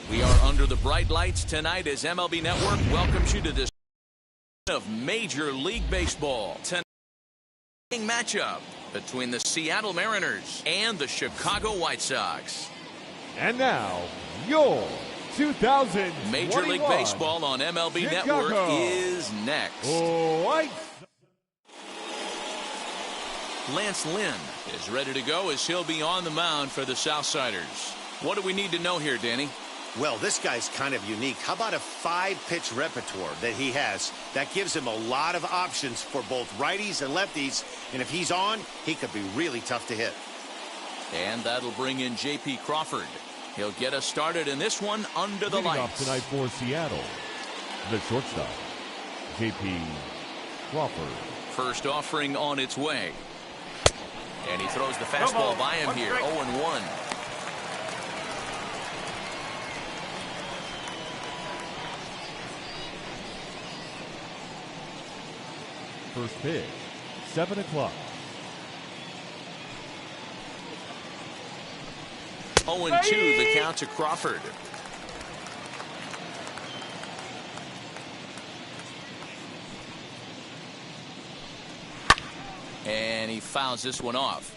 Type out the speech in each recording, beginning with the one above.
We are under the bright lights tonight as MLB Network welcomes you to this of Major League Baseball. Tonight matchup between the Seattle Mariners and the Chicago White Sox. And now, your 2021 Major League Baseball on MLB Chicago Network is next. White. Lance Lynn is ready to go as he'll be on the mound for the Southsiders. What do we need to know here, Danny? Well, this guy's kind of unique. How about a 5-pitch repertoire that he has? That gives him a lot of options for both righties and lefties. And if he's on, he could be really tough to hit. And that'll bring in J.P. Crawford. He'll get us started in this one under the lights. Off tonight for Seattle, the shortstop, J.P. Crawford. First offering on its way. And he throws the fastball by him here, 0-1. First pitch, 7 o'clock. 0-2 the count to Crawford. And he fouls this one off.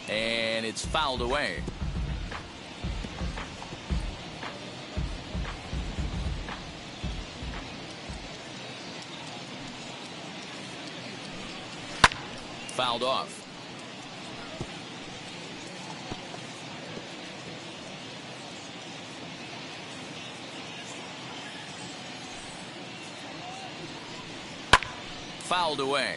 And it's fouled away. Fouled off. Fouled away.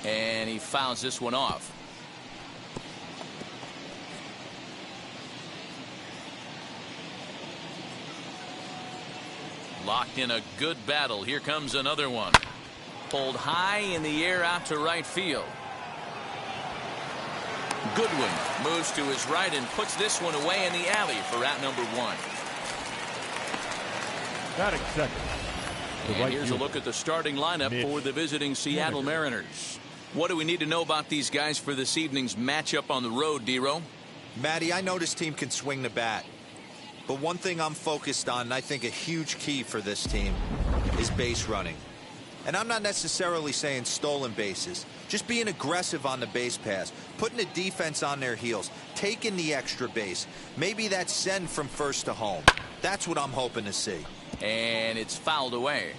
And he fouls this one off. Locked in a good battle. Here comes another one. Pulled high in the air out to right field. Goodwin moves to his right and puts this one away in the alley for out number 1. Batting second. And here's a look at the starting lineup for the visiting Seattle Mariners. What do we need to know about these guys for this evening's matchup on the road, D-Row? Matty, I know this team can swing the bat. But one thing I'm focused on, and I think a huge key for this team, is base running. And I'm not necessarily saying stolen bases. Just being aggressive on the base pass, putting the defense on their heels, taking the extra base. Maybe that's send from first to home. That's what I'm hoping to see. And it's fouled away.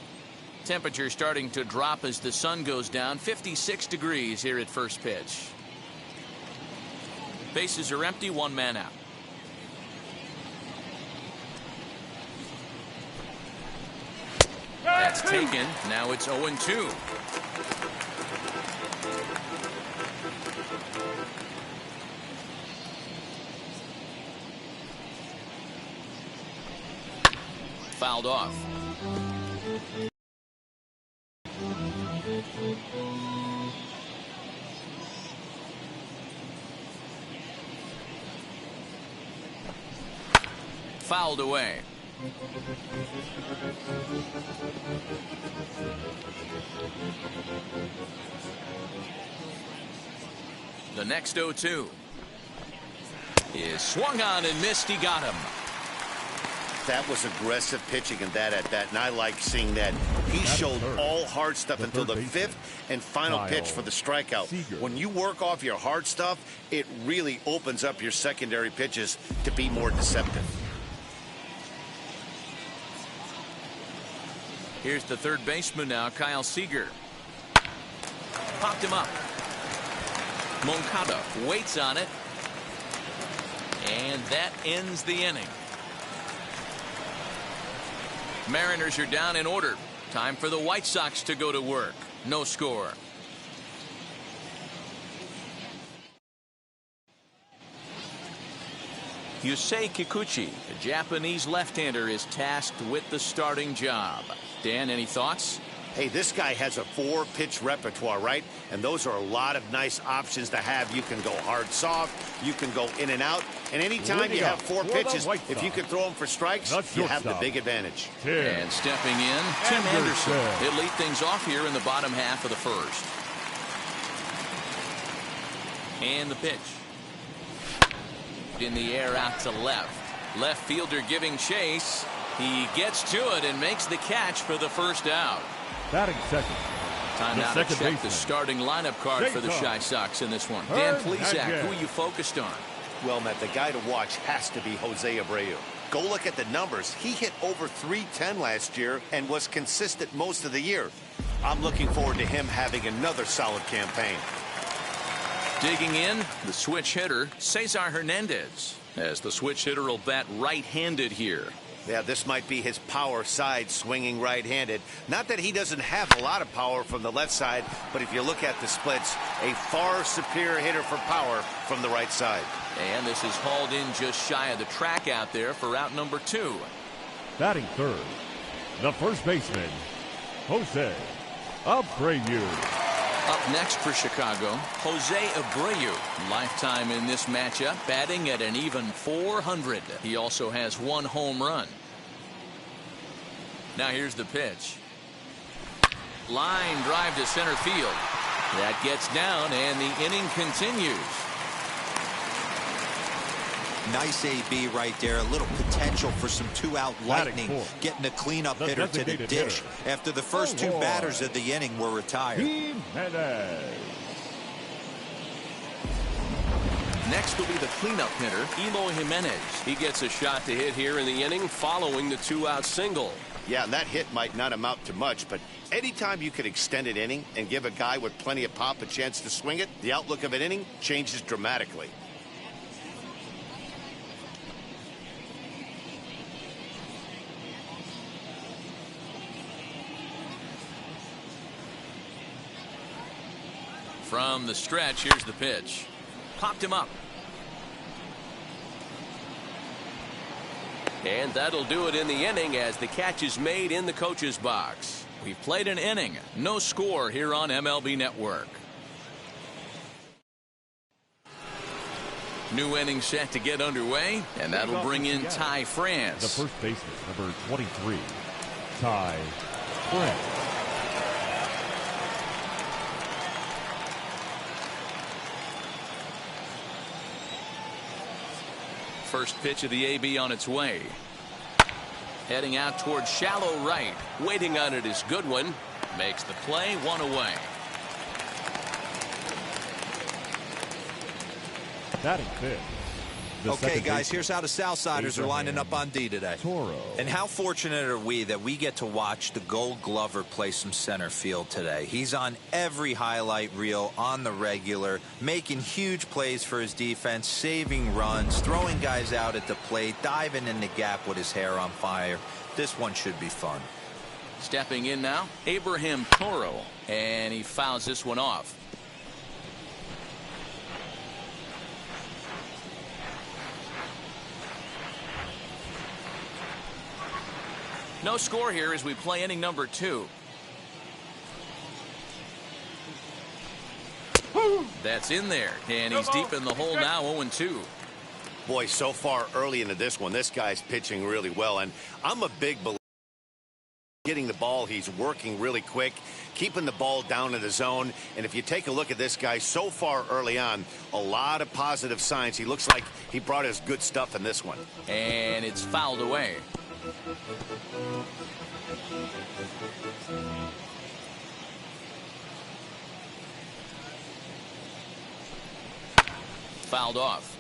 Temperature starting to drop as the sun goes down. 56 degrees here at first pitch. Bases are empty, 1 man out. That's taken. Now it's 0-2. Fouled off. Fouled away. The next 0-2 is swung on and missed. He got him. That was aggressive pitching in that at bat, and I like seeing that. He showed all hard stuff until the 5th and final pitch for the strikeout. When you work off your hard stuff, it really opens up your secondary pitches to be more deceptive. Here's the third baseman now, Kyle Seager. Popped him up. Moncada waits on it. And that ends the inning. Mariners are down in order. Time for the White Sox to go to work. No score. Yusei Kikuchi, a Japanese left-hander, is tasked with the starting job. Dan, any thoughts? Hey, this guy has a 4-pitch repertoire, right? And those are a lot of nice options to have. You can go hard, soft. You can go in and out. And anytime you have 4 pitches, if you can throw them for strikes, you have the big advantage. And stepping in, Tim Anderson. He'll lead things off here in the bottom half of the first. And the pitch. In the air out to left. Left fielder giving chase. He gets to it and makes the catch for the first out. Batting second. Time now to check the starting lineup card for the Chi Sox in this one. Dan Plesac, who are you focused on? Well, Matt, the guy to watch has to be Jose Abreu. Go look at the numbers. He hit over .310 last year and was consistent most of the year. I'm looking forward to him having another solid campaign. Digging in, the switch hitter, Cesar Hernandez. As the switch hitter will bat right-handed here. Yeah, this might be his power side, swinging right-handed. Not that he doesn't have a lot of power from the left side, but if you look at the splits, a far superior hitter for power from the right side. And this is hauled in just shy of the track out there for out number 2. Batting third, the first baseman, Jose Abreu. Up next for Chicago, Jose Abreu. Lifetime in this matchup, batting at an even .400. He also has 1 home run. Now here's the pitch. Line drive to center field. That gets down, and the inning continues. Nice AB right there. A little potential for some 2-out lightning. Getting a cleanup hitter to the dish after the first 2 batters of the inning were retired. Next will be the cleanup hitter, Eloy Jimenez. He gets a shot to hit here in the inning following the 2-out single. Yeah, and that hit might not amount to much, but anytime you can extend an inning and give a guy with plenty of pop a chance to swing it, the outlook of an inning changes dramatically. From the stretch, here's the pitch. Popped him up. And that'll do it in the inning as the catch is made in the coach's box. We've played an inning. No score here on MLB Network. New inning set to get underway, and that'll bring in Ty France. The first baseman, number 23, Ty France. First pitch of the AB on its way. Heading out towards shallow right. Waiting on it is Goodwin. Makes the play, 1 away. Batting fifth. Okay, guys, here's how the Southsiders are lining up on D today. And how fortunate are we that we get to watch the Gold Glover play some center field today. He's on every highlight reel on the regular, making huge plays for his defense, saving runs, throwing guys out at the plate, diving in the gap with his hair on fire. This one should be fun. Stepping in now, Abraham Toro, and he fouls this one off. No score here as we play inning number 2. That's in there, and he's deep in the hole now, 0-2. Boy, so far early into this one, this guy's pitching really well, and I'm a big believer in getting the ball. He's working really quick, keeping the ball down in the zone, and if you take a look at this guy so far early on, a lot of positive signs. He looks like he brought us good stuff in this one. And it's fouled away. Fouled off.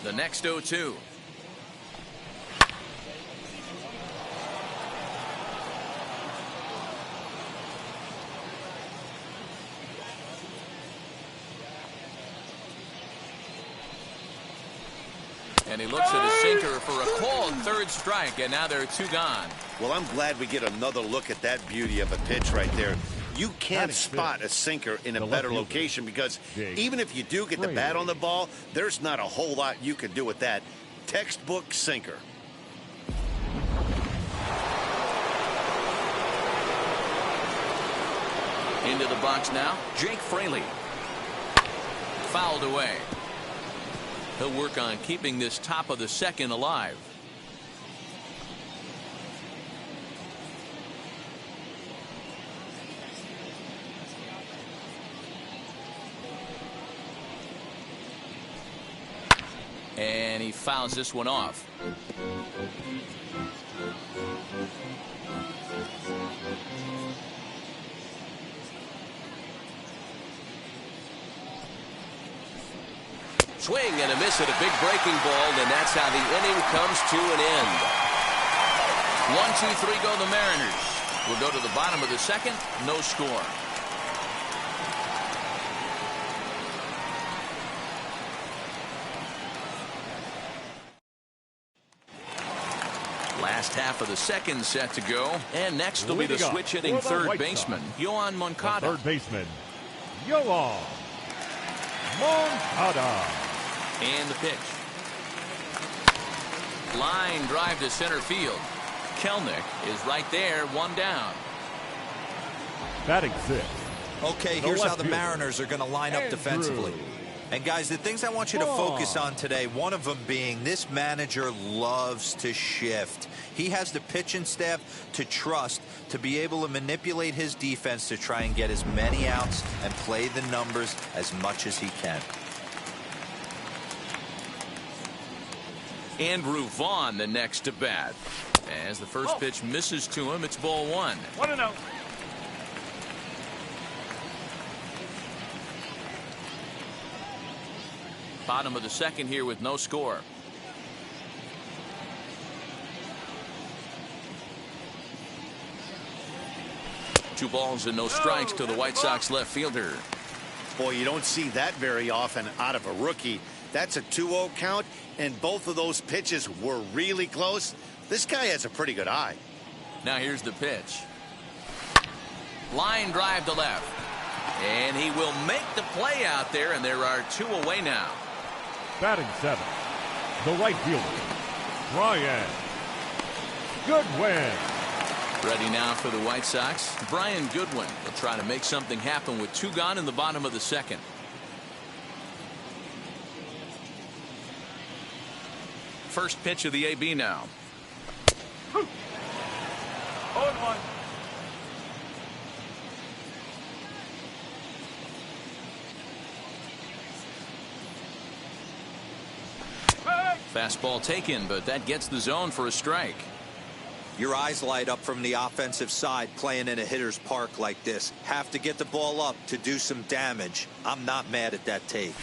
The next 0-2. And he looks at his sinker for a called 3rd strike, and now there are 2 gone. Well, I'm glad we get another look at that beauty of a pitch right there. You can't spot a sinker in a better location because even if you do get the bat on the ball, there's not a whole lot you can do with that. Textbook sinker. Into the box now, Jake Fraley. Fouled away. He'll work on keeping this top of the second alive. And he fouls this one off. Swing and a miss at a big breaking ball, and that's how the inning comes to an end. 1-2-3 go the Mariners. We'll go to the bottom of the second. No score. Last half of the second set to go, and next will be the switch hitting third baseman, Yoan Moncada. Third baseman, Yoan Moncada. And the pitch. Line drive to center field. Kelnick is right there, one down. Batting sixth. Okay, here's how the Mariners are going to line up defensively. And guys, the things I want you to focus on today, one of them being this manager loves to shift. He has the pitching staff to trust to be able to manipulate his defense to try and get as many outs and play the numbers as much as he can. Andrew Vaughn the next to bat. As the first pitch misses to him, it's ball one. 1-0. Bottom of the second here with no score. Two balls and no strikes to the White Sox left fielder. Boy, you don't see that very often out of a rookie. That's a 2-0 count, and both of those pitches were really close. This guy has a pretty good eye. Now here's the pitch. Line drive to left. And he will make the play out there, and there are two away now. Batting seventh, the right fielder, Brian Goodwin. Ready now for the White Sox. Brian Goodwin will try to make something happen with two gone in the bottom of the second. First pitch of the AB now. 0-1. Fastball taken, but that gets the zone for a strike. Your eyes light up from the offensive side playing in a hitter's park like this. Have to get the ball up to do some damage. I'm not mad at that take.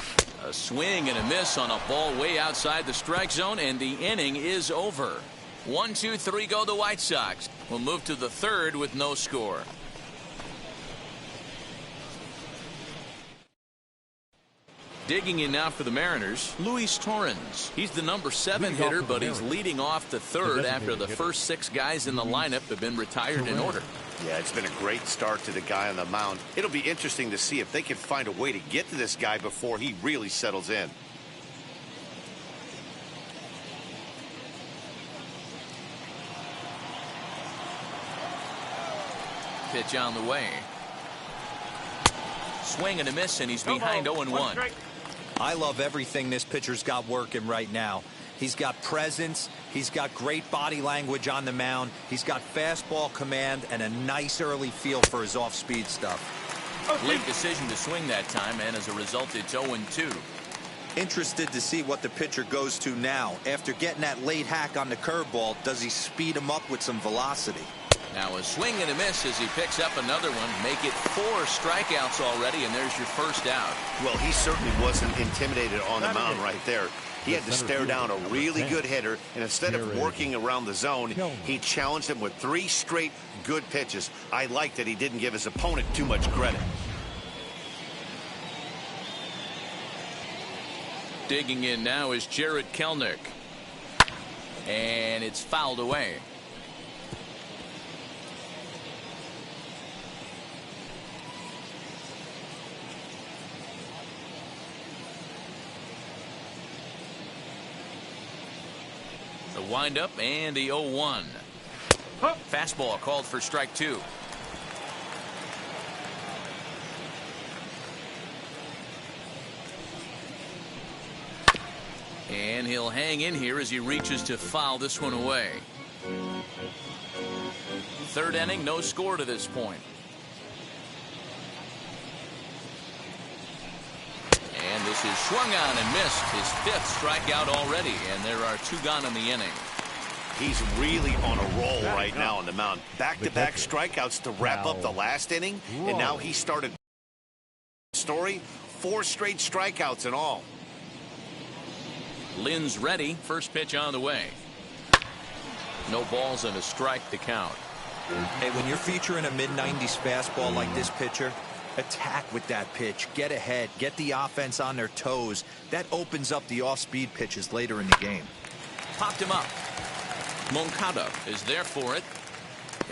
A swing and a miss on a ball way outside the strike zone, and the inning is over. 1-2-3 go the White Sox. We'll move to the third with no score. Digging in now for the Mariners, Luis Torrens. He's the number 7 hitter, but he's leading off the third after the first 6 guys in the lineup have been retired in order. Yeah, it's been a great start to the guy on the mound. It'll be interesting to see if they can find a way to get to this guy before he really settles in. Pitch on the way. Swing and a miss, and he's behind 0-1. I love everything this pitcher's got working right now. He's got presence. He's got great body language on the mound. He's got fastball command and a nice early feel for his off-speed stuff. Late decision to swing that time, and as a result, it's 0-2. Interested to see what the pitcher goes to now. After getting that late hack on the curveball, does he speed him up with some velocity? Now a swing and a miss as he picks up another one. Make it 4 strikeouts already, and there's your first out. Well, he certainly wasn't intimidated on the mound right there. He had to stare down a really good hitter, and instead of working around the zone, he challenged him with 3 straight good pitches. I like that he didn't give his opponent too much credit. Digging in now is Jared Kelnick. And it's fouled away. The windup and the 0-1. Fastball called for strike 2. And he'll hang in here as he reaches to foul this one away. Third inning, no score to this point. And this is swung on and missed. His 5th strikeout already, and there are 2 gone in the inning. He's really on a roll right now on the mound. Back-to-back strikeouts to wrap up the last inning, and now he started story. 4 straight strikeouts in all. Lynn's ready. First pitch on the way. No balls and a strike to count. Hey, when you're featuring a mid-90s fastball like this pitcher, attack with that pitch. Get ahead. Get the offense on their toes. That opens up the off-speed pitches later in the game. Popped him up. Moncada is there for it.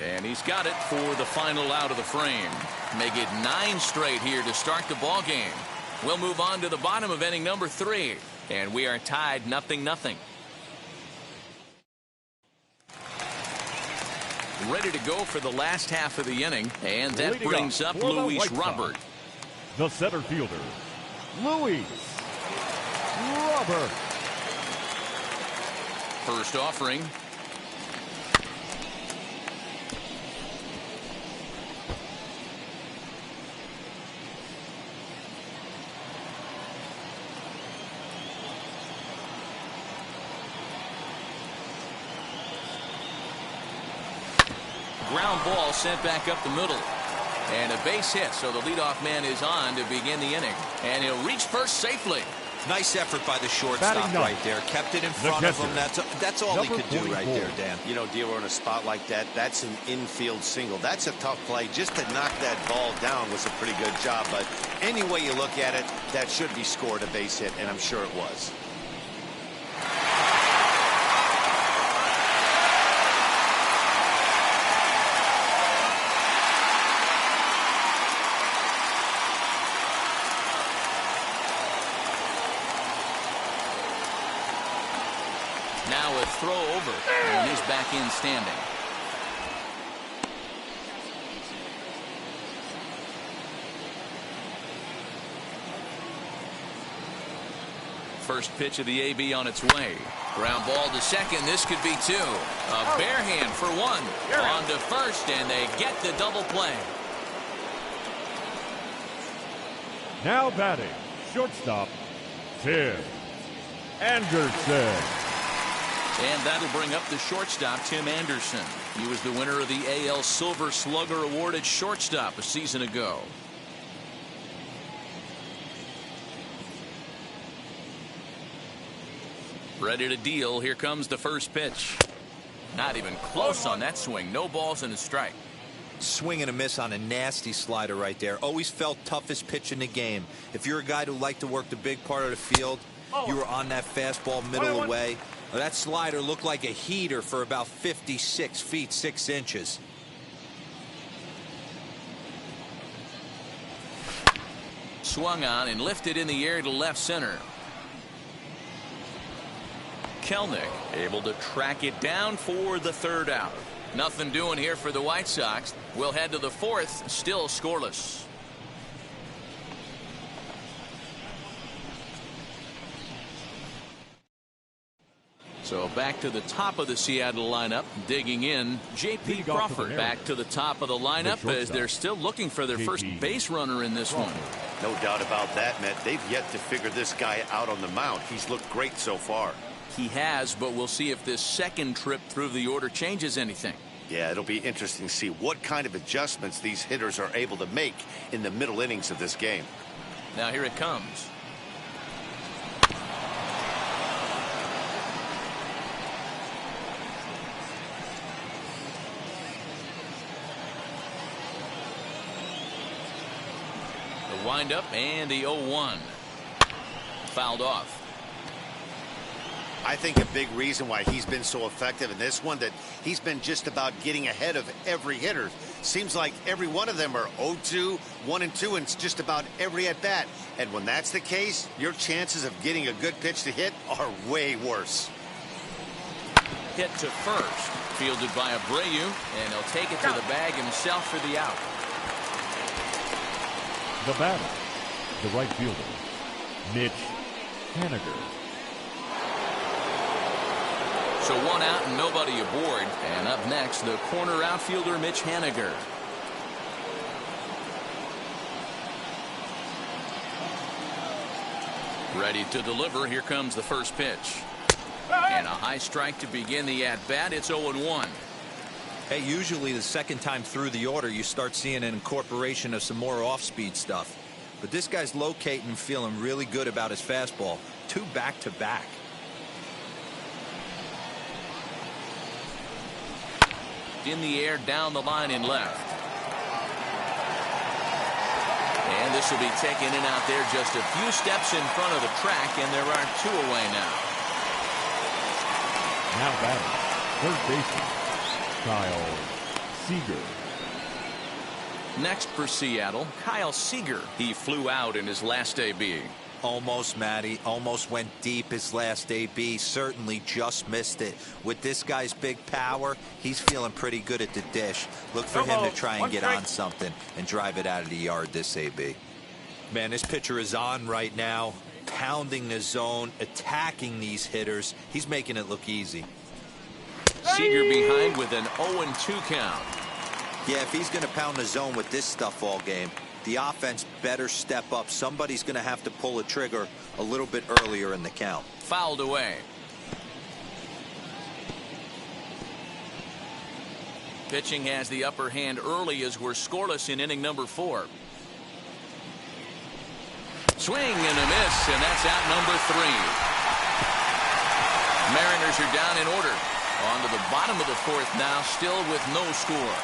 And he's got it for the final out of the frame. Make it 9 straight here to start the ball game. We'll move on to the bottom of inning number 3. And we are tied 0-0. Ready to go for the last half of the inning. And that brings up Luis Robert. The center fielder, Luis Robert. First offering. Ground ball sent back up the middle. And a base hit, so the leadoff man is on to begin the inning. And he'll reach first safely. Nice effort by the shortstop right there. Kept it in front of him. That's all he could do right there, Dan. You know, Dealer, in a spot like that, that's an infield single. That's a tough play. Just to knock that ball down was a pretty good job. But any way you look at it, that should be scored a base hit, and I'm sure it was. Now a throw over, and he's back in standing. First pitch of the AB on its way. Ground ball to second. This could be 2. A bare hand for 1. On to first, and they get the double play. Now batting, shortstop, Tim Anderson. And that'll bring up the shortstop, Tim Anderson. He was the winner of the AL Silver Slugger Award at shortstop a season ago. Ready to deal. Here comes the first pitch. Not even close on that swing. No balls and a strike. Swing and a miss on a nasty slider right there. Always felt toughest pitch in the game. If you're a guy who liked to work the big part of the field, you were on that fastball middle away. That slider looked like a heater for about 56 feet 6 inches. Swung on and lifted in the air to left center. Kelnick able to track it down for the 3rd out. Nothing doing here for the White Sox. We'll head to the 4th, still scoreless. So back to the top of the Seattle lineup, digging in, J.P. Crawford back to the top of the lineup as they're still looking for their first base runner in this one. No doubt about that, Matt. They've yet to figure this guy out on the mound. He's looked great so far. He has, but we'll see if this second trip through the order changes anything. Yeah, it'll be interesting to see what kind of adjustments these hitters are able to make in the middle innings of this game. Now here it comes. The windup and the 0-1. Fouled off. I think a big reason why he's been so effective in this one, that he's been just about getting ahead of every hitter. Seems like every one of them are 0-2, 1-2, and it's just about every at bat. And when that's the case, your chances of getting a good pitch to hit are way worse. Hit to first. Fielded by Abreu, and he'll take it to the bag himself for the out. The batter, the right fielder, Mitch Haniger. So one out and nobody aboard. And up next, the corner outfielder, Mitch Haniger. Ready to deliver. Here comes the first pitch. And a high strike to begin the at-bat. It's 0-1. Hey, usually the second time through the order, you start seeing an incorporation of some more off-speed stuff. But this guy's locating and feeling really good about his fastball. 2 back-to-back. In the air, down the line in left. And this will be taken in out there just a few steps in front of the track, and there are 2 away now. Now batting, third baseman, Kyle Seager. Next for Seattle, Kyle Seager. He flew out in his last AB. Almost, Matty. Almost went deep his last AB. Certainly just missed it. With this guy's big power, he's feeling pretty good at the dish. Look for him to try and get on something and drive it out of the yard this AB. Man, this pitcher is on right now, pounding the zone, attacking these hitters. He's making it look easy. Seager behind with an 0-2 count. Yeah, if he's going to pound the zone with this stuff all game, the offense better step up. Somebody's going to have to pull a trigger a little bit earlier in the count. Fouled away. Pitching has the upper hand early as we're scoreless in inning number 4. Swing and a miss, and that's out number 3. Mariners are down in order. On to the bottom of the 4th now, still with no score.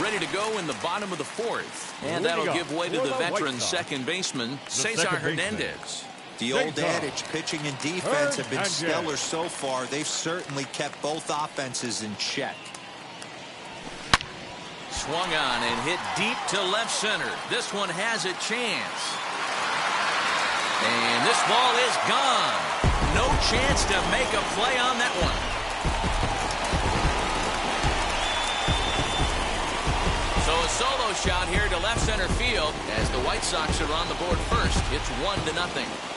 Ready to go in the bottom of the 4th. And that'll give way to the veteran second baseman, Cesar Hernandez. The old adage, pitching and defense have been stellar so far. They've certainly kept both offenses in check. Swung on and hit deep to left center. This one has a chance. And this ball is gone. No chance to make a play on that one. So a solo shot here to left center field as the White Sox are on the board first. It's 1-0.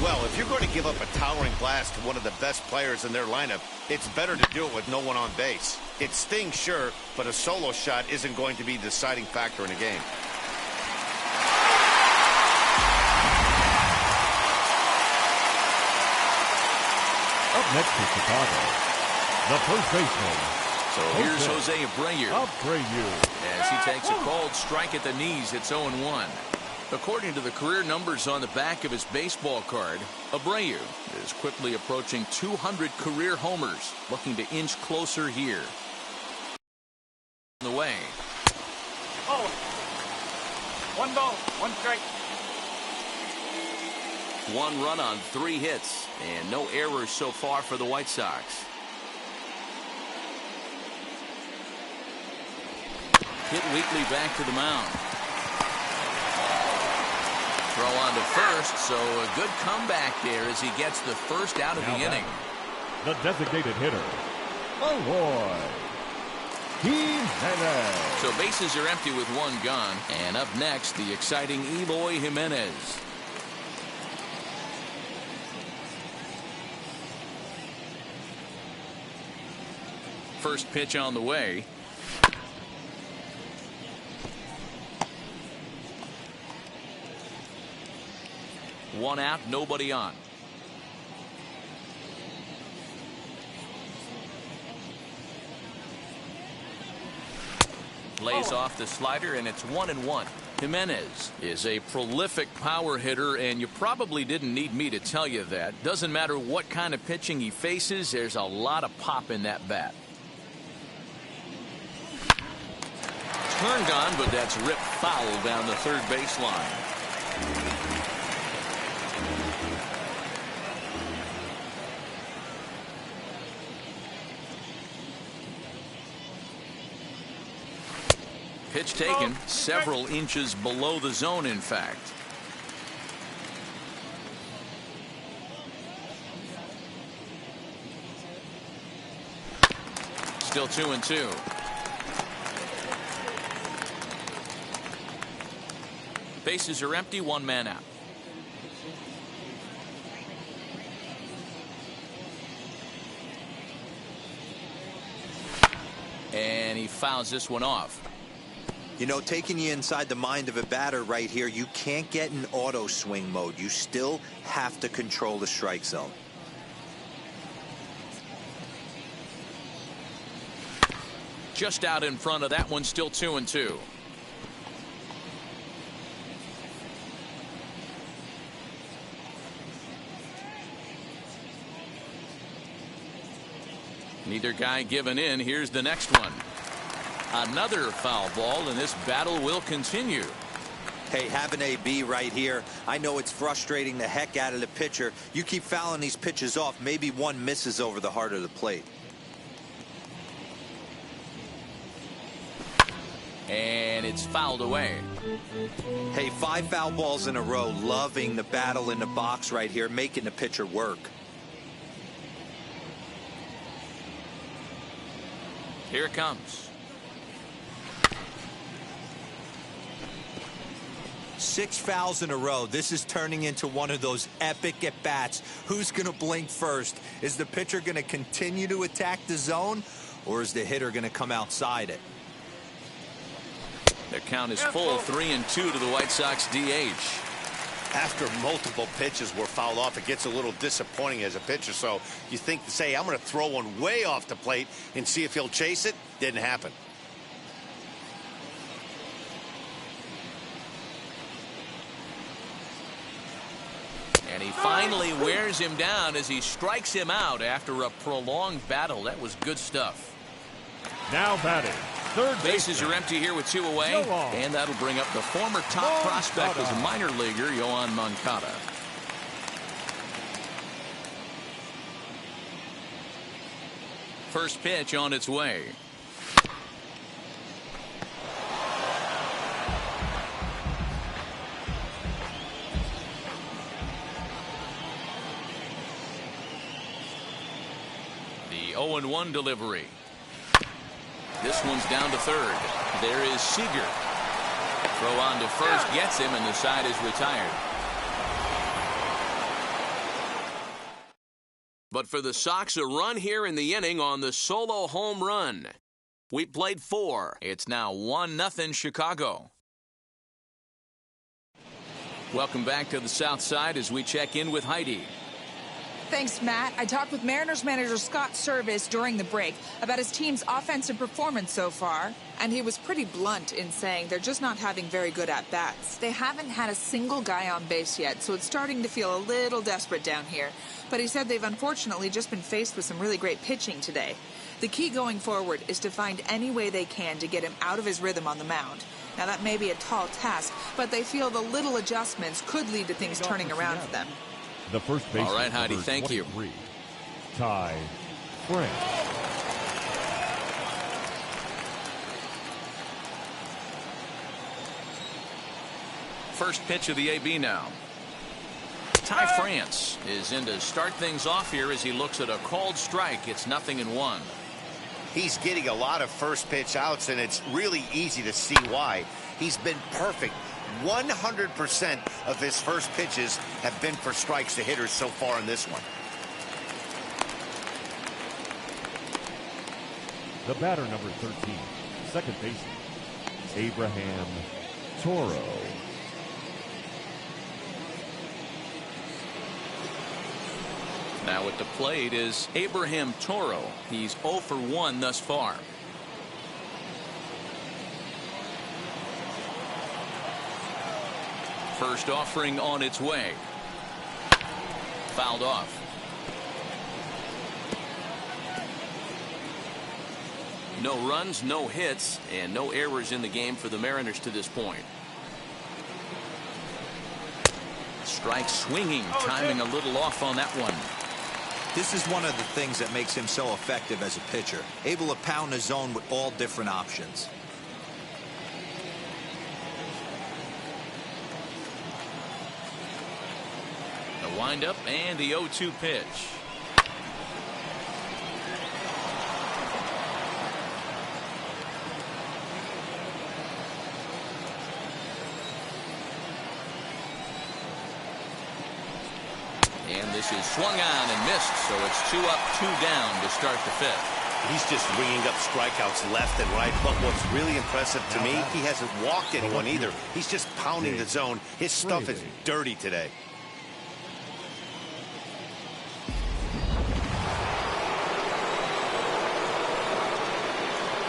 Well, if you're going to give up a towering blast to one of the best players in their lineup, it's better to do it with no one on base. It stings, sure, but a solo shot isn't going to be the deciding factor in a game. Up next to Chicago, the first baseman. So here's Jose Abreu. Abreu. As he takes a cold strike at the knees, it's 0-1. According to the career numbers on the back of his baseball card, Abreu is quickly approaching 200 career homers, looking to inch closer here. On the way. Oh, 1 ball, 1 strike. 1 run on 3 hits, and no errors so far for the White Sox. Hit weakly back to the mound. Throw on to first, so a good comeback there as he gets the first out of the inning. The designated hitter, Eloy Jimenez. So bases are empty with 1 gone, and up next, the exciting Eloy Jimenez. First pitch on the way. One out, nobody on. Lays off the slider, and it's 1-1. Jimenez is a prolific power hitter, and you probably didn't need me to tell you that. Doesn't matter what kind of pitching he faces, there's a lot of pop in that bat. Turn gone, but that's ripped foul down the third baseline. Pitch taken several inches below the zone, in fact. Still 2-2. Bases are empty, one man out. And he fouls this one off. You know, taking you inside the mind of a batter right here, you can't get in auto swing mode. You still have to control the strike zone. Just out in front of that one, still 2-2. Neither guy giving in. Here's the next one. Another foul ball, and this battle will continue. Hey, have an AB right here. I know it's frustrating the heck out of the pitcher. You keep fouling these pitches off, maybe one misses over the heart of the plate. And it's fouled away. Hey, 5 foul balls in a row. Loving the battle in the box right here, making the pitcher work. Here it comes. 6 fouls in a row. This is turning into one of those epic at-bats. Who's going to blink first? Is the pitcher going to continue to attack the zone, or is the hitter going to come outside it? The count is full, 3-2 to the White Sox DH. After multiple pitches were fouled off, it gets a little disappointing as a pitcher. So you think, say, I'm going to throw one way off the plate and see if he'll chase it. Didn't happen. And he finally wears him down as he strikes him out after a prolonged battle. That was good stuff. Now batting, third Bases baseman. are empty here with 2 away. Yoan. And that'll bring up the former top prospect as a minor leaguer, Yoan Moncada. First pitch on its way. The 0-1 delivery. This one's down to third. There is Seager. Throw on to first gets him, and the side is retired. But for the Sox, a run here in the inning on the solo home run. We played 4. It's now 1-0 Chicago. Welcome back to the South Side as we check in with Heidi. Thanks, Matt. I talked with Mariners manager Scott Service during the break about his team's offensive performance so far, and he was pretty blunt in saying they're just not having very good at-bats. They haven't had a single guy on base yet, so it's starting to feel a little desperate down here. But he said they've unfortunately just been faced with some really great pitching today. The key going forward is to find any way they can to get him out of his rhythm on the mound. Now, that may be a tall task, but they feel the little adjustments could lead to things turning around for them. The first baseman. All right, Heidi, thank you. Ty France. First pitch of the AB now. Ty France is in to start things off here as he looks at a called strike. It's 0-1. He's getting a lot of first pitch outs, and it's really easy to see why. He's been perfect. 100% of his first pitches have been for strikes to hitters so far in this one. The batter, number 13, second baseman, Abraham Toro. Now at the plate is Abraham Toro. He's 0 for 1 thus far. First offering on its way. Fouled off. No runs, no hits, and no errors in the game for the Mariners to this point. Strike swinging, timing a little off on that one. This is one of the things that makes him so effective as a pitcher, able to pound the zone with all different options. windup and the 0-2 pitch. And this is swung on and missed, so it's 2 up, 2 down to start the 5th. He's just ringing up strikeouts left and right. But what's really impressive to me, he hasn't walked anyone either. He's just pounding the zone. His stuff is dirty today.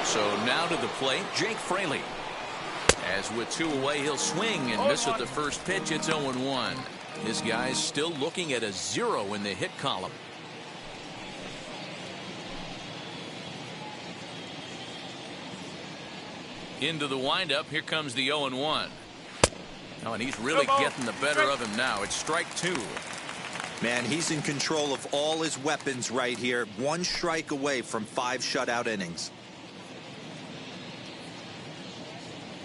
So now to the plate, Jake Fraley. As with 2 away, he'll swing and miss at the first pitch. It's 0-1. This guy's still looking at a 0 in the hit column. Into the windup. Here comes the 0-1. Oh, and he's really getting the better of him now. It's strike 2. Man, he's in control of all his weapons right here. 1 strike away from 5 shutout innings.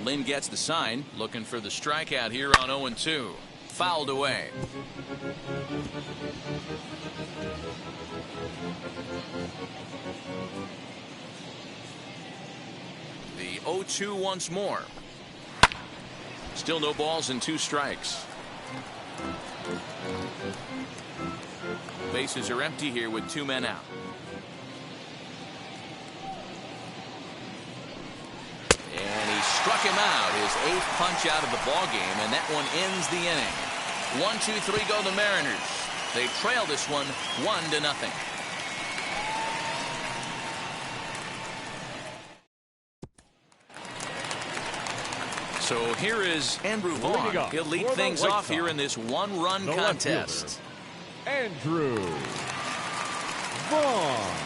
Lynn gets the sign, looking for the strikeout here on 0-2. Fouled away. The 0-2 once more. Still no balls and 2 strikes. Bases are empty here with 2 men out. And he struck him out, his 8th punch out of the ball game, and that one ends the inning. 1-2-3 go the Mariners. They trail this one 1-0. So here is Andrew Vaughn. He'll lead things off here in this 1-run contest. Andrew Vaughn.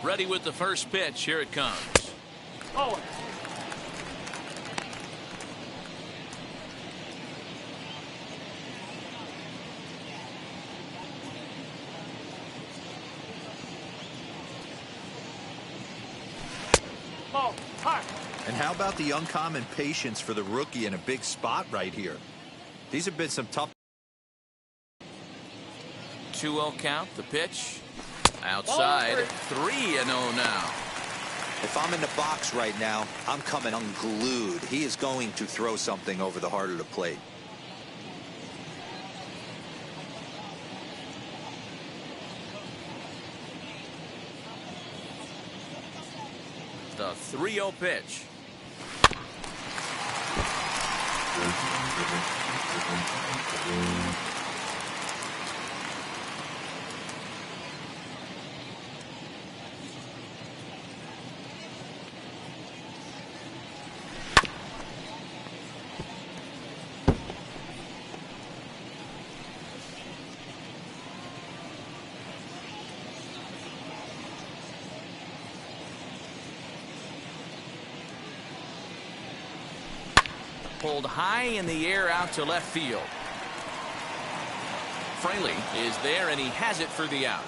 Ready with the first pitch. Here it comes. Oh. And how about the uncommon patience for the rookie in a big spot right here? These have been some tough. 2-0 count. The pitch. Outside. 3-0 now. If I'm in the box right now, I'm coming unglued. He is going to throw something over the heart of the plate. The 3-0 pitch. Pulled high in the air out to left field. Fraley is there, and he has it for the out.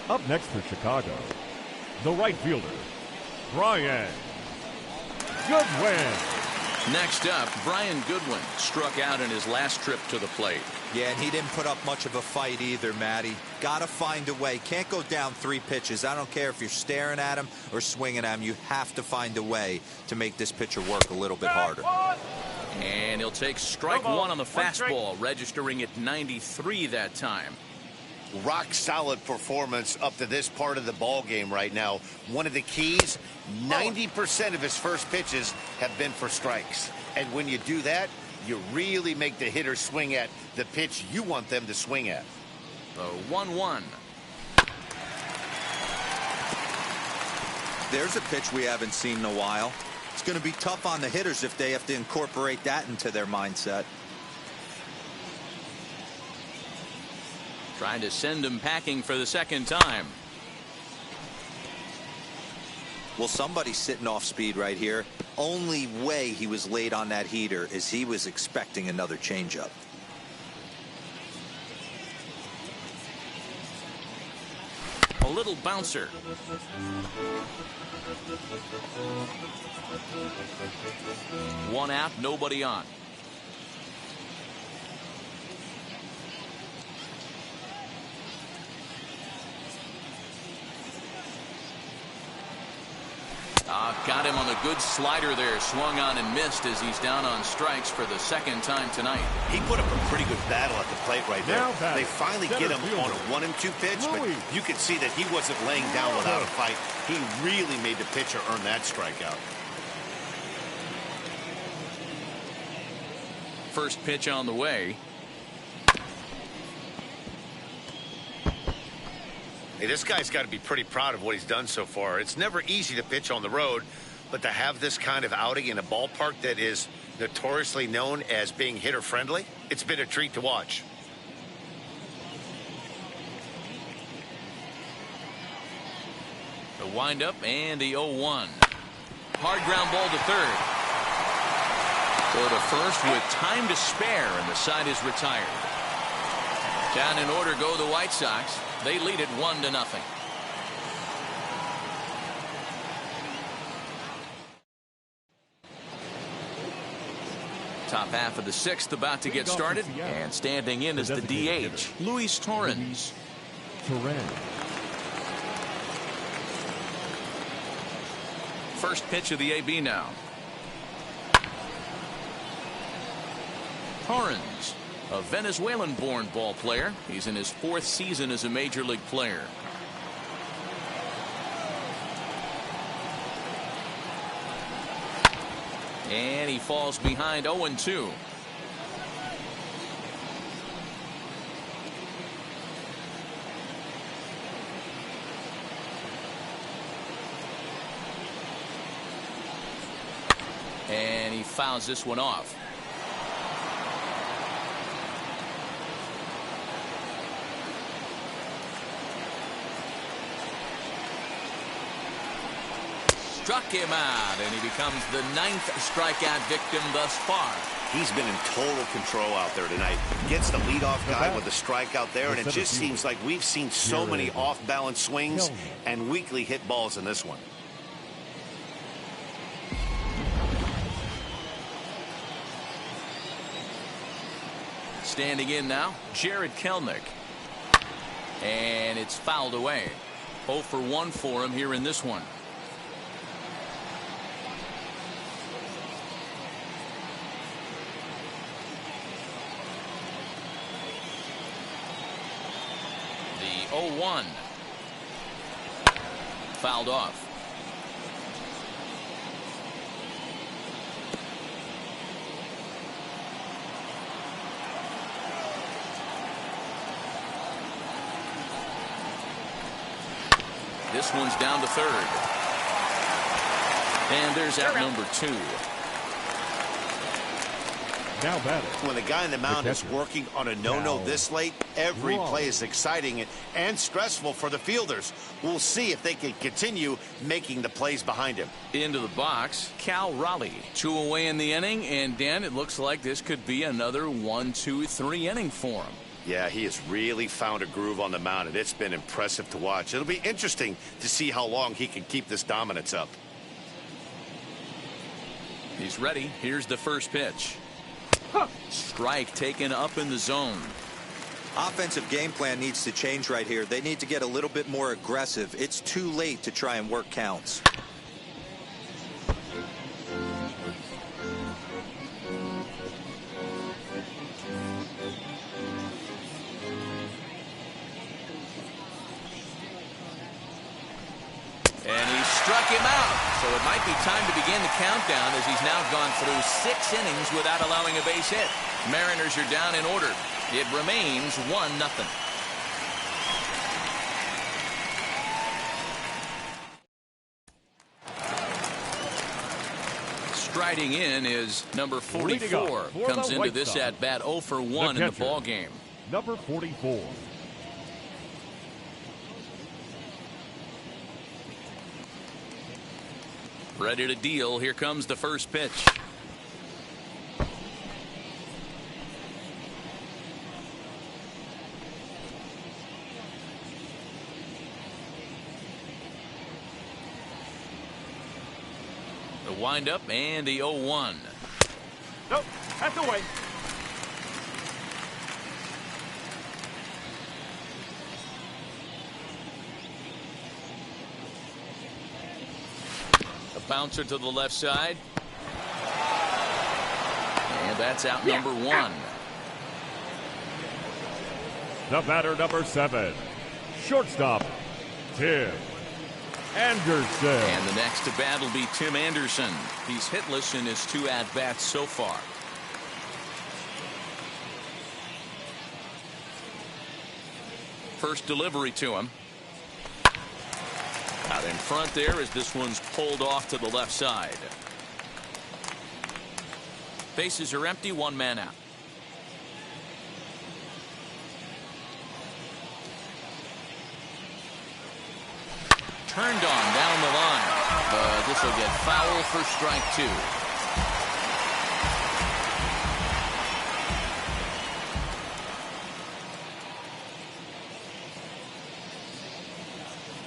Up next for Chicago, the right fielder, Brian Goodwin. Next up, Brian Goodwin struck out in his last trip to the plate. Yeah, and he didn't put up much of a fight either, Matty. Got to find a way. Can't go down 3 pitches. I don't care if you're staring at him or swinging at him. You have to find a way to make this pitcher work a little bit harder. And he'll take strike 1 on the fastball, registering at 93 that time. Rock solid performance up to this part of the ball game right now. One of the keys, 90% of his first pitches have been for strikes. And when you do that, you really make the hitter swing at the pitch you want them to swing at. The 1-1. There's a pitch we haven't seen in a while. It's going to be tough on the hitters if they have to incorporate that into their mindset. Trying to send him packing for the second time. Well, somebody's sitting off speed right here. Only way he was late on that heater is he was expecting another changeup. little bouncer. One out, nobody on. Got him on a good slider there. Swung on and missed as he's down on strikes for the second time tonight. He put up a pretty good battle at the plate right there. They finally get him on a 1-2 pitch, but you could see that he wasn't laying down without a fight. He really made the pitcher earn that strikeout. First pitch on the way. Hey, this guy's got to be pretty proud of what he's done so far. It's never easy to pitch on the road, but to have this kind of outing in a ballpark that is notoriously known as being hitter-friendly, it's been a treat to watch. The windup and the 0-1. Hard ground ball to third. Go to first with time to spare, and the side is retired. Down in order go the White Sox. They lead it 1-0. Top half of the sixth about to get started, and standing in is the DH, Luis Torrens. First pitch of the AB now. Torrens, a Venezuelan-born ball player. He's in his 4th season as a major league player. And he falls behind 0-2. And he fouls this one off. Struck him out, and he becomes the 9th strikeout victim thus far. He's been in total control out there tonight. Gets the leadoff guy with a strikeout there, and it just seems like we've seen so many off-balance swings and weakly hit balls in this one. Standing in now, Jared Kelenic. And it's fouled away. 0 for 1 for him here in this one. The 0-1. Fouled off. This one's down to third. And there's out number 2. Now batting. When the guy in the mound is working on a no-no this late, every play is exciting and stressful for the fielders. We'll see if they can continue making the plays behind him. Into the box, Cal Raleigh. 2 away in the inning, and Dan, it looks like this could be another 1-2-3 inning for him. Yeah, he has really found a groove on the mound, and it's been impressive to watch. It'll be interesting to see how long he can keep this dominance up. He's ready. Here's the first pitch. Strike taken up in the zone. Offensive game plan needs to change right here. They need to get a little bit more aggressive. It's too late to try and work counts. And he struck him out. So it might be time to begin the countdown as he's now gone through 6 innings without allowing a base hit. Mariners are down in order. It remains 1-0. Striding in is number 44. Comes into this at bat 0 for 1 in the ball game. Number 44. Ready to deal. Here comes the first pitch. windup and the 0-1. Nope, that's away. A bouncer to the left side. And that's out number 1. The batter, number 7, shortstop, Tim Anderson. And the next to bat will be Tim Anderson. He's hitless in his 2 at-bats so far. First delivery to him. Out in front there as this one's pulled off to the left side. Bases are empty, 1 man out. Turned on down the line, but this will get foul for strike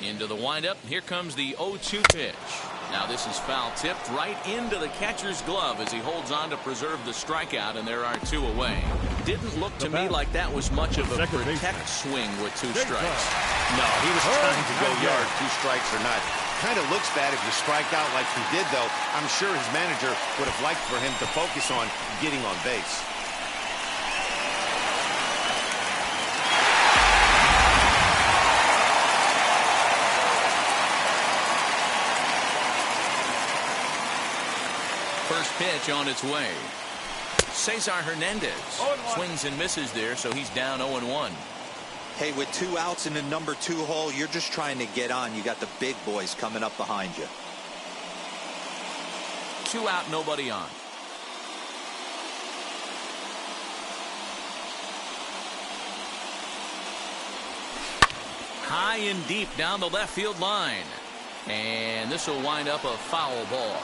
2. Into the windup. Here comes the 0-2 pitch. Now this is foul tipped right into the catcher's glove as he holds on to preserve the strikeout, and there are 2 away. Didn't look to me like that was much of a protect swing with 2 strikes. No, he was trying to go yard, 2 strikes or not. Kind of looks bad if you strike out like he did, though. I'm sure his manager would have liked for him to focus on getting on base. First pitch on its way. Cesar Hernandez swings and misses there, so he's down 0-1. Hey, with 2 outs in the number 2 hole, you're just trying to get on. You got the big boys coming up behind you. 2 out, nobody on. High and deep down the left field line. And this will wind up a foul ball.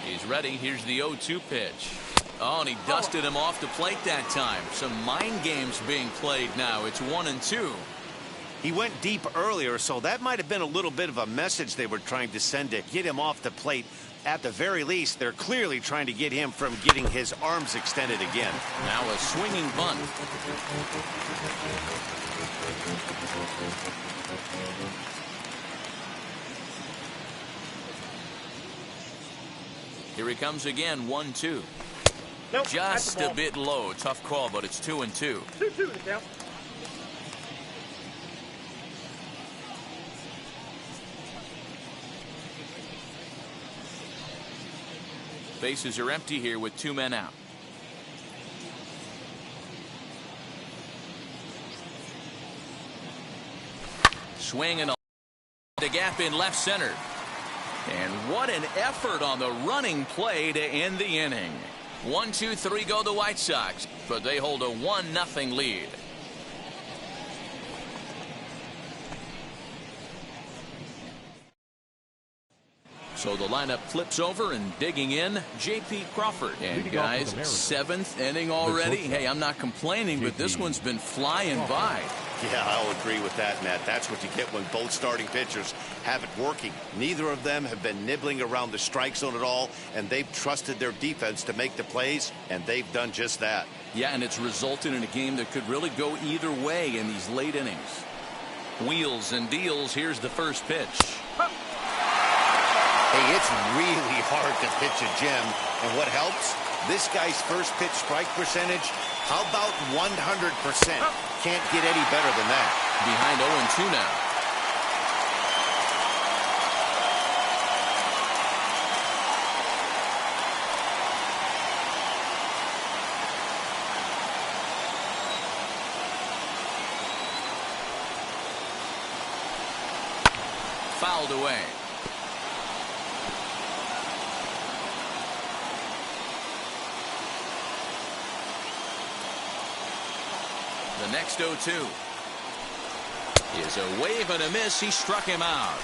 He's ready. Here's the 0-2 pitch. Oh, and he dusted him off the plate that time. Some mind games being played now. It's 1-2. He went deep earlier, so that might have been a little bit of a message they were trying to send to get him off the plate. At the very least, they're clearly trying to get him from getting his arms extended again. Now a swinging bunt. Here he comes again, 1-2. Nope, Just a bit low. Tough call, but it's 2-2. 2-2 now. Bases are empty here with 2 men out. Swing and a gap in left center. And what an effort on the running play to end the inning. 1-2-3 go the White Sox, but they hold a 1-0 lead. So the lineup flips over, and digging in, J.P. Crawford. And guys, 7th inning already. Hey, I'm not complaining, but this one's been flying by. Yeah, I'll agree with that, Matt. That's what you get when both starting pitchers have it working. Neither of them have been nibbling around the strike zone at all, and they've trusted their defense to make the plays, and they've done just that. Yeah, and it's resulted in a game that could really go either way in these late innings. Wheels and deals. Here's the first pitch. Hey, it's really hard to pitch a gem, and what helps? This guy's first pitch strike percentage, how about 100%? Can't get any better than that. Behind 0-2 now. Fouled away. The next 0-2 is a wave and a miss. He struck him out.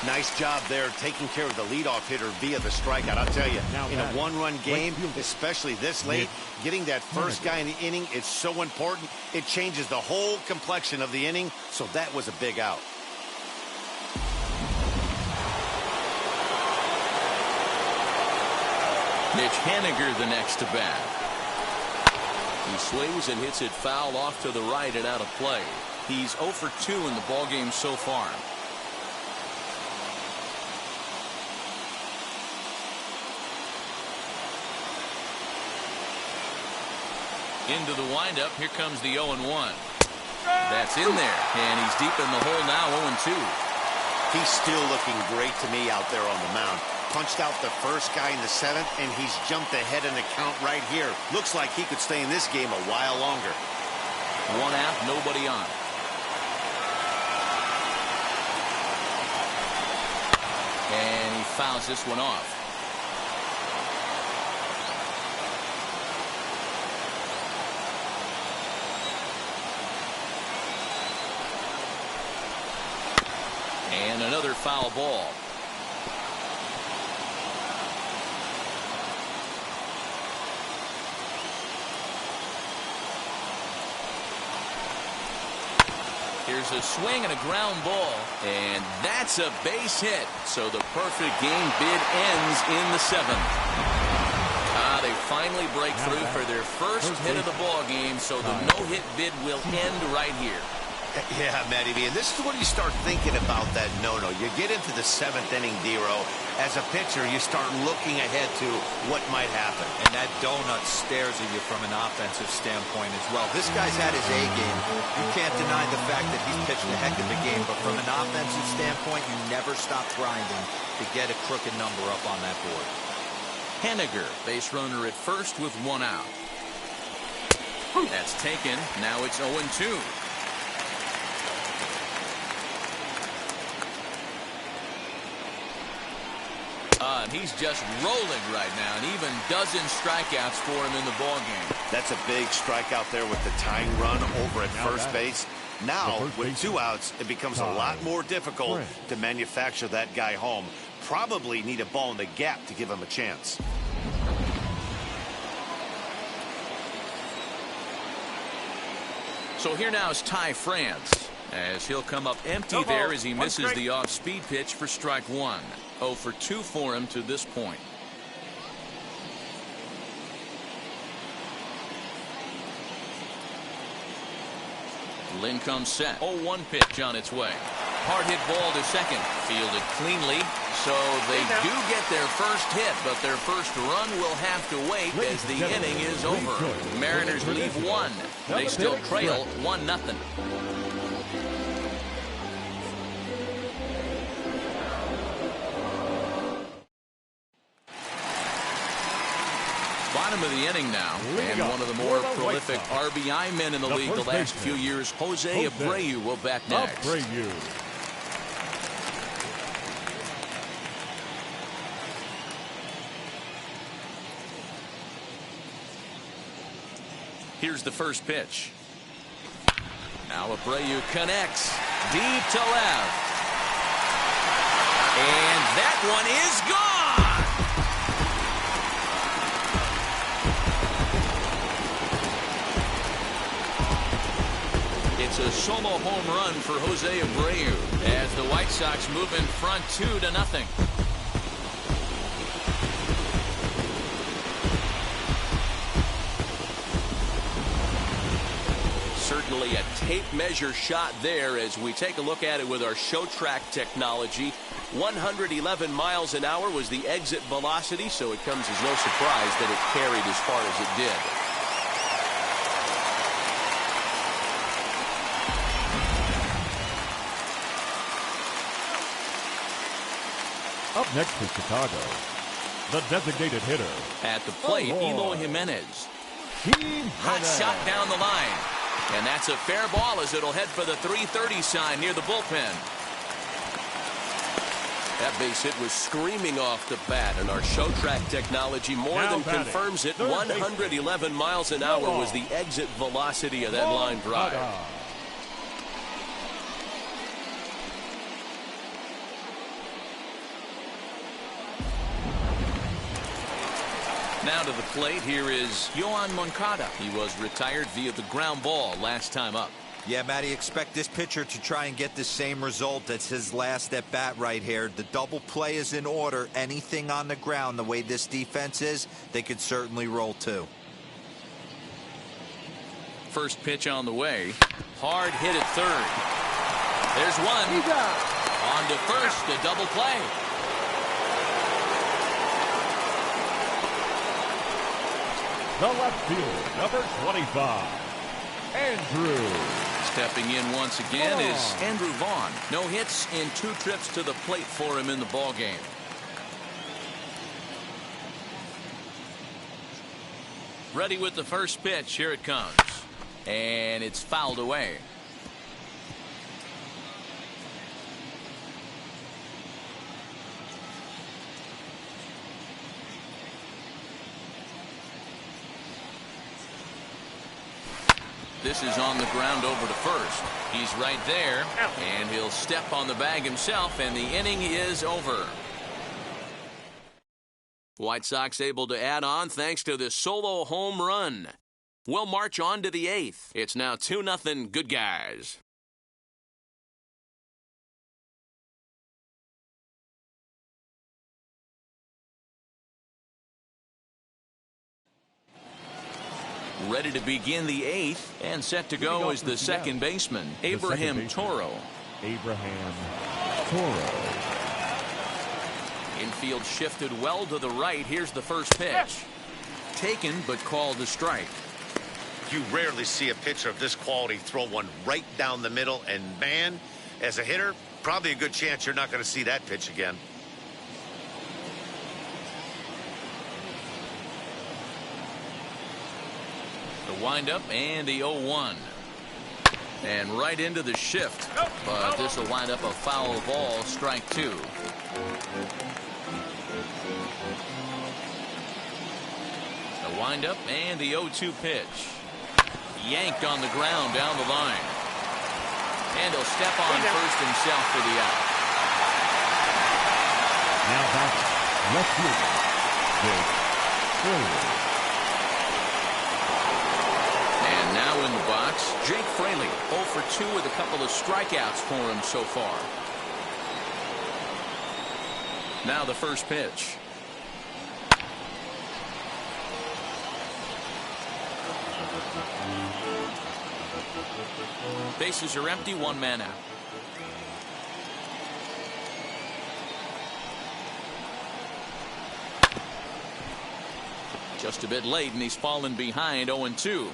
Nice job there taking care of the leadoff hitter via the strikeout. I'll tell you, in a one-run game, especially this late, getting that first guy in the inning is so important. It changes the whole complexion of the inning, so that was a big out. Mitch Haniger the next to bat. He swings and hits it foul off to the right and out of play. He's 0 for 2 in the ballgame so far. Into the windup. Here comes the 0-1. That's in there, and he's deep in the hole now, 0-2. He's still looking great to me out there on the mound. Punched out the first guy in the 7th, and he's jumped ahead in the count right here. Looks like he could stay in this game a while longer. 1 out, nobody on. And he fouls this one off. And another foul ball. Here's a swing and a ground ball, and that's a base hit. So the perfect game bid ends in the 7th. They finally break through for their first hit of the ball game, so the no-hit bid will end right here. Yeah, Matty B, and this is when you start thinking about that no-no. You get into the 7th inning, D-Row. As a pitcher, you start looking ahead to what might happen. And that donut stares at you from an offensive standpoint as well. This guy's had his A game. You can't deny the fact that he's pitched a heck of a game, but from an offensive standpoint, you never stop grinding to get a crooked number up on that board. Haniger, base runner at first with 1 out. That's taken. Now it's 0-2. And he's just rolling right now, and even dozen strikeouts for him in the ballgame. That's a big strikeout there with the tying run over at first base. Now, with 2 outs, it becomes a lot more difficult to manufacture that guy home. Probably need a ball in the gap to give him a chance. So here now is Ty France, as he'll come up empty there as he misses the off-speed pitch for strike 1. 0 for 2 for him to this point. Lynn comes set. 0-1 pitch on its way. Hard hit ball to second. Fielded cleanly. So they do get their first hit, but their first run will have to wait as the inning is over. Mariners leave 1. They still trail 1-0. Bottom of the inning now, and one of the more prolific RBI men in the league the last few years, Jose Abreu, will bat next. Here's the first pitch. Now Abreu connects deep to left. And that one is gone. It's a solo home run for Jose Abreu as the White Sox move in front 2-0. Certainly a tape measure shot there as we take a look at it with our show track technology. 111 miles an hour was the exit velocity, so it comes as no surprise that it carried as far as it did. Up next for Chicago, the designated hitter. At the plate, Eloy Jimenez. Hot shot down the line. And that's a fair ball as it'll head for the 330 sign near the bullpen. That base hit was screaming off the bat, and our show track technology more than confirms it. 111 miles an hour was the exit velocity of that line drive. Now to the plate, here is Yohan Moncada. He was retired via the ground ball last time up. Yeah, Matty, expect this pitcher to try and get the same result as his last at bat right here. The double play is in order. Anything on the ground, the way this defense is, they could certainly roll too. First pitch on the way. Hard hit at third. There's one. On to first, a double play. The left fielder, number 25, Andrew. Stepping in once again is Andrew Vaughn. No hits in 2 trips to the plate for him in the ballgame. Ready with the first pitch. Here it comes. And it's fouled away. This is on the ground over to first. He's right there, and he'll step on the bag himself, and the inning is over. White Sox able to add on thanks to this solo home run. We'll march on to the 8th. It's now 2-0 Good Guys. Ready to begin the 8th, and set to go is the second baseman, Abraham Toro. Abraham Toro. Infield shifted well to the right. Here's the first pitch. Taken, but called a strike. You rarely see a pitcher of this quality throw one right down the middle, and man, as a hitter, probably a good chance you're not going to see that pitch again. The windup and the 0-1. And right into the shift. But this will wind up a foul ball, strike 2. The windup and the 0-2 pitch. Yanked on the ground down the line. And he'll step on first himself for the out. Now back left fielder, Jake Fraley. And now in the box, Jake Fraley, 0 for 2 with a couple of strikeouts for him so far. Now the first pitch. Bases are empty, 1 man out. Just a bit late, and he's fallen behind 0-2.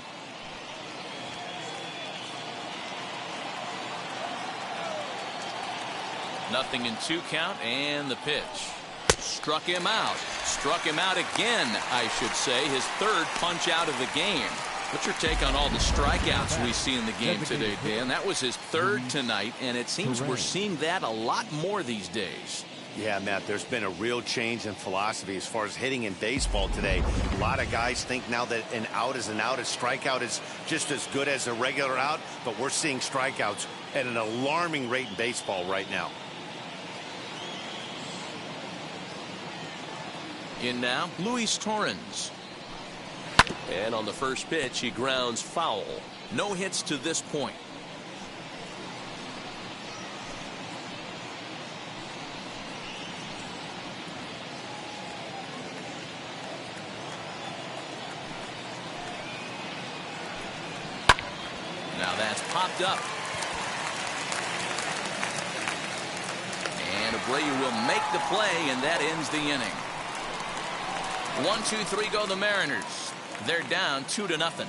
Nothing in 2 count, and the pitch. Struck him out. Struck him out again, I should say. His 3rd punch out of the game. What's your take on all the strikeouts we see in the game today, Dan? That was his 3rd tonight, and it seems we're seeing that a lot more these days. Yeah, Matt, there's been a real change in philosophy as far as hitting in baseball today. A lot of guys think now that an out is an out. A strikeout is just as good as a regular out, but we're seeing strikeouts at an alarming rate in baseball right now. In now, Luis Torrens. And on the first pitch, he grounds foul. No hits to this point. Now that's popped up. And Abreu will make the play, and that ends the inning. 1, 2, 3 go the Mariners. They're down 2-0.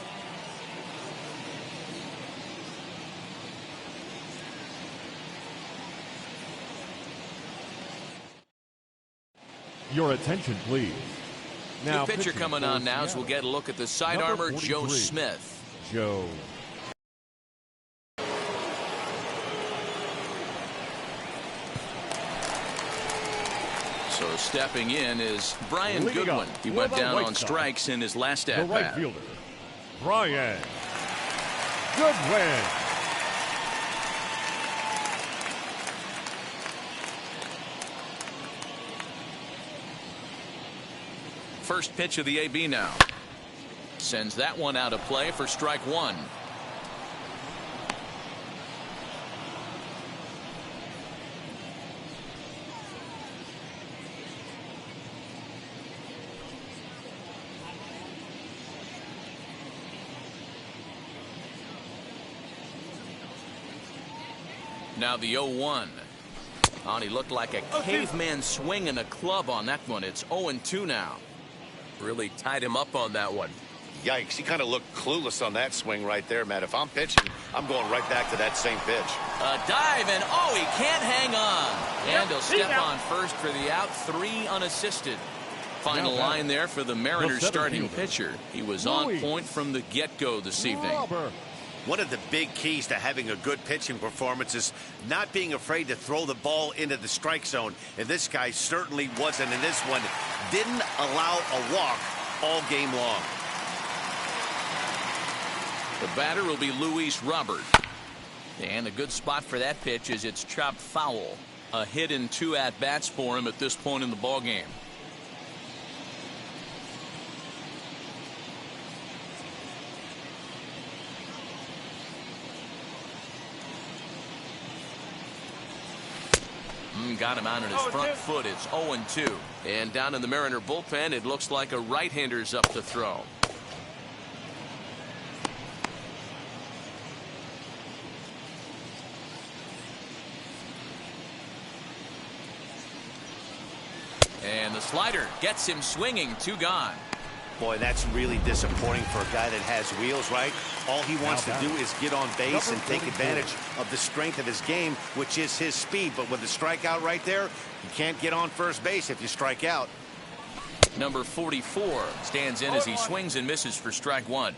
Your attention, please. Now, New pitcher coming on now as we'll get a look at the side armor, Joe Smith. Joe. So stepping in is Brian Goodwin. He went down on strikes in his last at-bat. The right fielder, Brian Goodwin. first pitch of the AB now. Sends that one out of play for strike one. Now the 0-1. Oh, he looked like a caveman swinging a club on that one. It's 0-2 now. Really tied him up on that one. Yikes, he kind of looked clueless on that swing right there, Matt. If I'm pitching, I'm going right back to that same pitch. A dive, and he can't hang on. And he'll step on first for the out. 3 unassisted. Final line there for the Mariners starting pitcher. He was on point from the get-go this evening. One of the big keys to having a good pitching performance is not being afraid to throw the ball into the strike zone. And this guy certainly wasn't. And this one didn't allow a walk all game long. The batter will be Luis Robert. And a good spot for that pitch is it's chopped foul. A hit in 2 at-bats for him at this point in the ballgame. Got him out on his front foot. It's 0-2. And down in the Mariner bullpen, it looks like a right-hander's up to throw. And the slider gets him swinging. 2 gone. Boy, that's really disappointing for a guy that has wheels, right? All he wants to do is get on base and take advantage of the strength of his game, which is his speed. But with the strikeout right there, you can't get on first base if you strike out. Number 44 stands in as he swings and misses for strike one.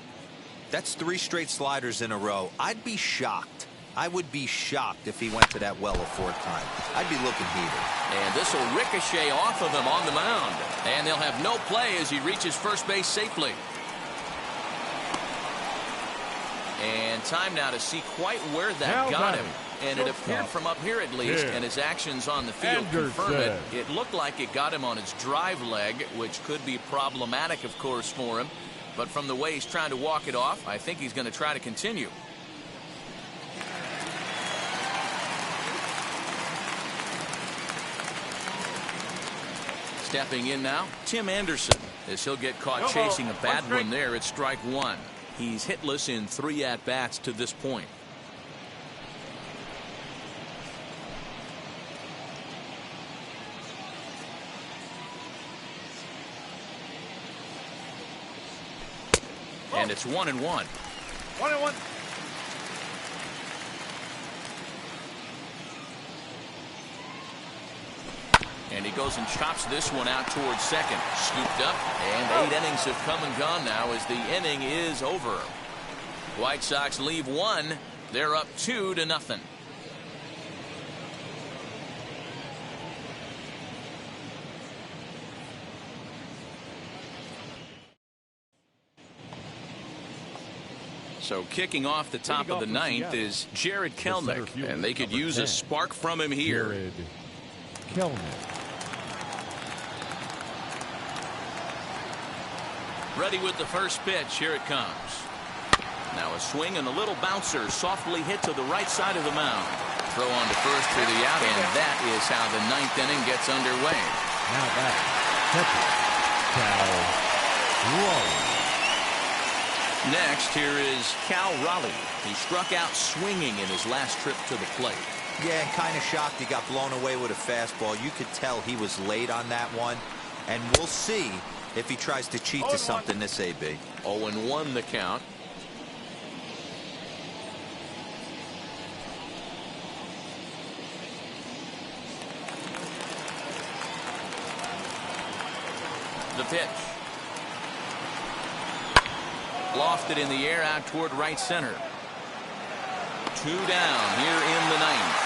That's 3 straight sliders in a row. I'd be shocked. I would be shocked if he went to that well a 4th time. I'd be looking heated. And this will ricochet off of him on the mound. And they'll have no play as he reaches first base safely. And time now to see quite where that got him. And it appeared from up here at least, and his actions on the field confirm it. It looked like it got him on his drive leg, which could be problematic, of course, for him. But from the way he's trying to walk it off, I think he's going to try to continue. Stepping in now, Tim Anderson, as he'll get caught chasing a bad one there at strike one. He's hitless in 3 at-bats to this point. And it's 1-1. 1-1. And he goes and chops this one out towards second. Scooped up, and 8 innings have come and gone now as the inning is over. White Sox leave 1. They're up 2-0. So kicking off the top of the 9th is Jared Kelenic, and they could use a spark from him here. Jared Kelenic. Ready with the first pitch. Here it comes. Now a swing and a little bouncer softly hit to the right side of the mound. Throw on to first for the out, and that is how the 9th inning gets underway. Now back. Cal Raleigh. Next, here is Cal Raleigh. He struck out swinging in his last trip to the plate. Yeah, and kind of shocked he got blown away with a fastball. You could tell he was late on that one. And we'll see if he tries to cheat to something this AB. 0-1 the count. The pitch. Lofted in the air out toward right center. 2 down here in the 9th.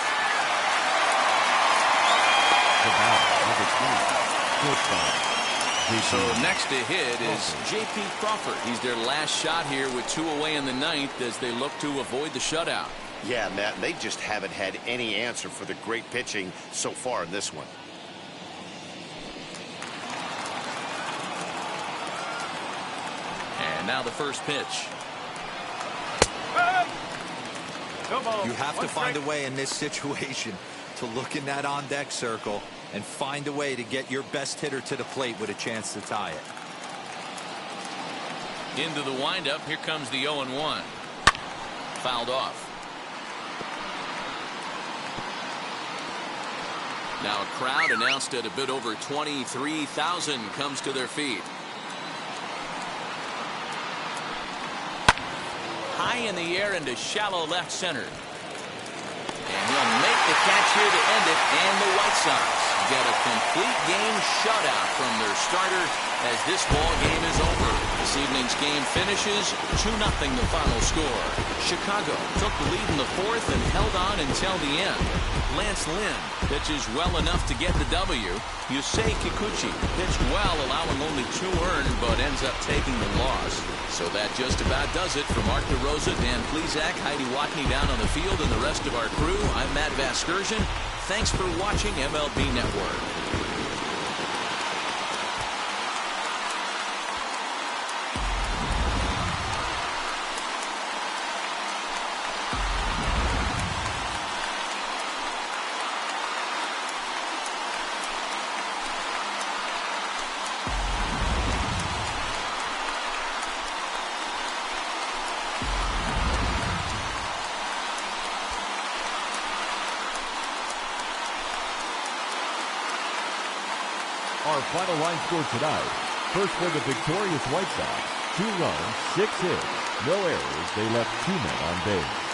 So next to hit is J.P. Crawford. He's their last shot here with 2 away in the 9th as they look to avoid the shutout. Yeah, Matt, they just haven't had any answer for the great pitching so far in this one. And now the first pitch. No ball. You have to One find a strike. way in this situation to look in that on-deck circle and find a way to get your best hitter to the plate with a chance to tie it. Into the windup. Here comes the 0-1. Fouled off. Now a crowd announced at a bit over 23,000 comes to their feet. High in the air into shallow left center. And he'll make the catch here to end it. And the White Sox get a complete game shutout from their starter as this ball game is over. This evening's game finishes 2-0 the final score. Chicago took the lead in the fourth and held on until the end. Lance Lynn pitches well enough to get the W. Yusei Kikuchi pitched well, allowing only 2 earned, but ends up taking the loss. So that just about does it. For Mark DeRosa, Dan Plesac, Heidi Watney down on the field, and the rest of our crew, I'm Matt Vasgersian. Thanks for watching MLB Network. Our final line score tonight. First for the victorious White Sox, 2 runs, 6 hits, no errors. They left 2 men on base.